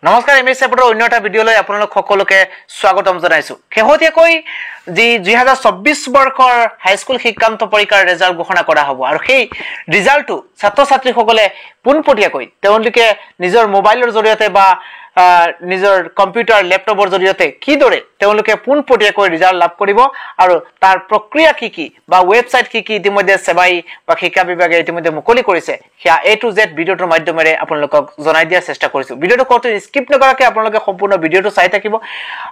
নমস্কাৰ এমএছ এপৰ অন্য এটা ভিডিঅলৈ আপোনালোক সকলোকে স্বাগতম জনাইছো। শেহতীয়াকৈ যি 2024 বৰ্ষৰ হাইস্কুল শিক্ষান্ত পৰীক্ষাৰ ৰিজাল্ট ঘোষণা কৰা হ'ব আৰু সেই ৰিজাল্টটো ছাত্ৰ-ছাত্ৰীসকলে পোনপটীয়াকৈ তেওঁলোকে নিজৰ মোবাইলৰ জৰিয়তে বা নিজৰ কম্পিউটাৰ লেপটপৰ জৰিয়তে কিদৰে তেওঁলোকে পোনপটীয়াকৈ ৰিজাল্ট লাভ কৰিব আৰু তাৰ প্ৰক্ৰিয়া কি বা ৱেবছাইট কি ইতিমধ্যে সেৱাই বা শিক্ষা বিভাগে ইতিমধ্যে মুকলি কৰিছে সেয়া A to Z ভিডিঅ'টোৰ মাধ্যমেৰে আপোনালোকক জনাই দিয়াৰ চেষ্টা কৰিছো। ভিডিঅ'টো কত স্কিপ নকৰাকৈ আপোনালোকে সম্পূৰ্ণ ভিডিঅ'টো চাই থাকিব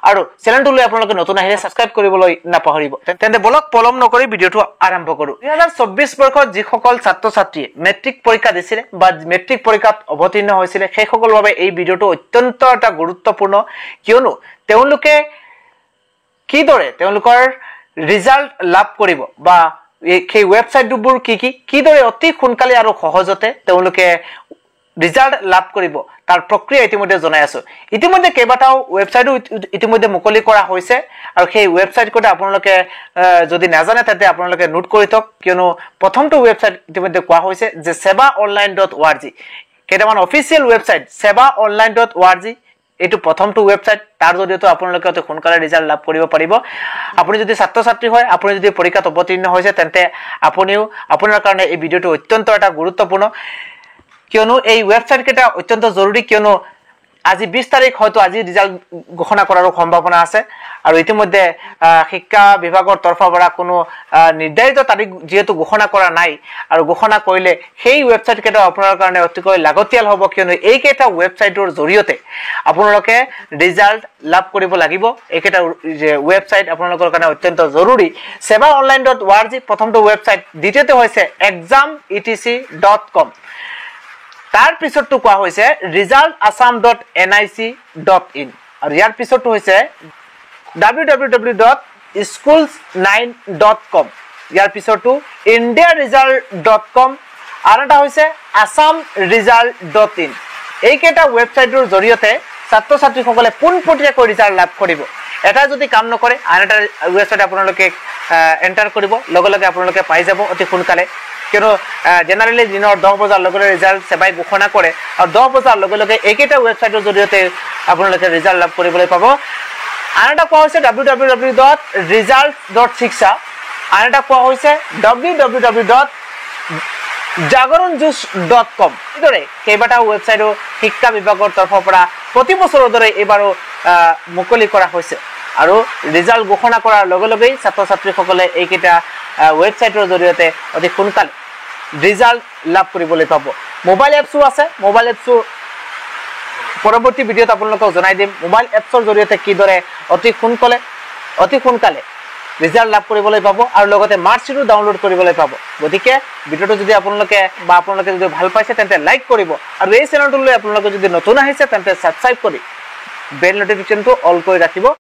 আৰু চেনেলটোলৈ আপোনালোকে নতুন আহিলে সাবস্ক্ৰাইব কৰিবলৈ নাপাহৰিব। তেন্তে বলক পলম নকৰি ভিডিঅ'টো আৰম্ভ কৰো। 2024 বৰ্ষত যিসকল ছাত্ৰ-ছাত্ৰীয়ে মেট্ৰিক পৰীক্ষা দিছিল বা মেট্ৰিক পৰীক্ষাত অৱতীৰ্ণ হৈছিল সেই সকলৰ বাবে এই ভিডিঅ'টো অত্যন্ত এটা গুৰুত্বপূৰ্ণ, কিয়নো তেওঁলোকে কিদৰে তেওঁলোকৰ ৰিজাল্ট লাভ কৰিব বা এই ৱেবছাইটবোৰ কিদৰে অতি সোনকালে আৰু সহজতে তেওঁলোকে ৰিজাল্ট লাভ কৰিব তাৰ প্ৰক্ৰিয়া ইতিমধ্যে জনাই আছো। ইতিমধ্যে কেইবাটাও ৱেবছাইটো ইতিমধ্যে মুকলি কৰা হৈছে আৰু সেই ৱেবছাইট কোটা আপোনালোকে যদি নাজানে তেন্তে আপোনালোকে নোট কৰি থওক, কিয়নো প্ৰথমটো ৱেবছাইট ইতিমধ্যে কোৱা হৈছে যে sevaonline.org। কেইটামান অফিচিয়েল ৱেবছাইট sevaonline.org এটো প্ৰথমটো ৱেবছাইট, তাৰ জৰিয়তে আপোনালোকে অতি সোনকালে ৰিজাল্ট লাভ কৰিব পাৰিব। আপুনি যদি ছাত্ৰ-ছাত্ৰী হয়, আপুনি যদি পৰীক্ষাত অৱতীৰ্ণ হৈছে তেন্তে আপুনিও আপোনাৰ কাৰণে এই ভিডিঅ'টো অত্যন্ত এটা গুৰুত্বপূৰ্ণ, কিয়নো এই ৱেবছাইট কেইটা অত্যন্ত জৰুৰী, কিয়নো আজি 20 তাৰিখ হয়তো আজি ৰিজাল্ট ঘোষণা কৰাৰ সম্ভাৱনা আছে আৰু ইতিমধ্যে শিক্ষা বিভাগৰ তৰফৰ পৰা কোনো নিৰ্ধাৰিত তাৰিখ যেহেতু ঘোষণা কৰা নাই আৰু ঘোষণা কৰিলে সেই ৱেবছাইট কেইটা আপোনাৰ কাৰণে অতিকৈ লাগতিয়াল হ'ব, কিয়নো এই কেইটা ৱেবছাইটৰ জৰিয়তে আপোনালোকে ৰিজাল্ট লাভ কৰিব লাগিব। এইকেইটা ৱেবছাইট আপোনালোকৰ কাৰণে অত্যন্ত জৰুৰী। sevaonline.org প্ৰথমটো ৱেবছাইট, দ্বিতীয়টো হৈছে exam.etc.com, তাৰ পিছতটো কোৱা হৈছে resultassam.nic.in আৰু ইয়াৰ পিছতটো হৈছে www.schools9.com, ইয়াৰ পিছতটো indiaresult.com আৰু এটা হৈছে assamresult.in। এই কেইটা ৱেবছাইটৰ জৰিয়তে ছাত্ৰ-ছাত্ৰীসকলে পোনপটীয়াকৈ ৰিজাল্ট লাভ কৰিব। এটা যদি কাম নকৰে আন এটা ৱেবছাইট আপোনালোকে এন্টাৰ কৰিব, লগে লগে আপোনালোকে পাই যাব অতি সোনকালে, কিয়নো জেনাৰেলি দিনৰ 10 বজাৰ লগে ৰিজাল্ট সেৱাই ঘোষণা কৰে আৰু 10 বজাৰ লগে লগে এইকেইটা ৱেবছাইটৰ জৰিয়তে আপোনালোকে ৰিজাল্ট লাভ কৰিবলৈ পাব। আন এটা কোৱা হৈছে www.results.shiksha, আন এটা কোৱা হৈছে www.jagaronjuice.com। এইদৰে কেইবাটাও ৱেবছাইটো শিক্ষা বিভাগৰ তৰফৰ পৰা প্ৰতি বছৰৰ দৰে এইবাৰো মুকলি কৰা হৈছে আৰু ৰিজাল্ট ঘোষণা কৰাৰ লগে লগেই ছাত্ৰ-ছাত্ৰীসকলে এইকেইটা ৱেবছাইটৰ জৰিয়তে অতি সোনকালে ৰিজাল্ট লাভ কৰিবলৈ পাব। মোবাইল এপছো আছে, মোবাইল এপছো পৰৱৰ্তী ভিডিঅ'ত আপোনালোকক জনাই দিম মোবাইল এপছৰ জৰিয়তে কিদৰে অতি সোনকালে ৰিজাল্ট লাভ কৰিবলৈ পাব আৰু লগতে মাৰ্কশ্বিটো ডাউনলোড কৰিবলৈ পাব। গতিকে ভিডিঅ'টো যদি আপোনালোকে যদি ভাল পাইছে তেন্তে লাইক কৰিব আৰু এই চেনেলটোলৈ আপোনালোকে যদি নতুন আহিছে তেন্তে সাবস্ক্ৰাইব কৰি বেল নটিফিকেশ্যনটো অল কৰি ৰাখিব।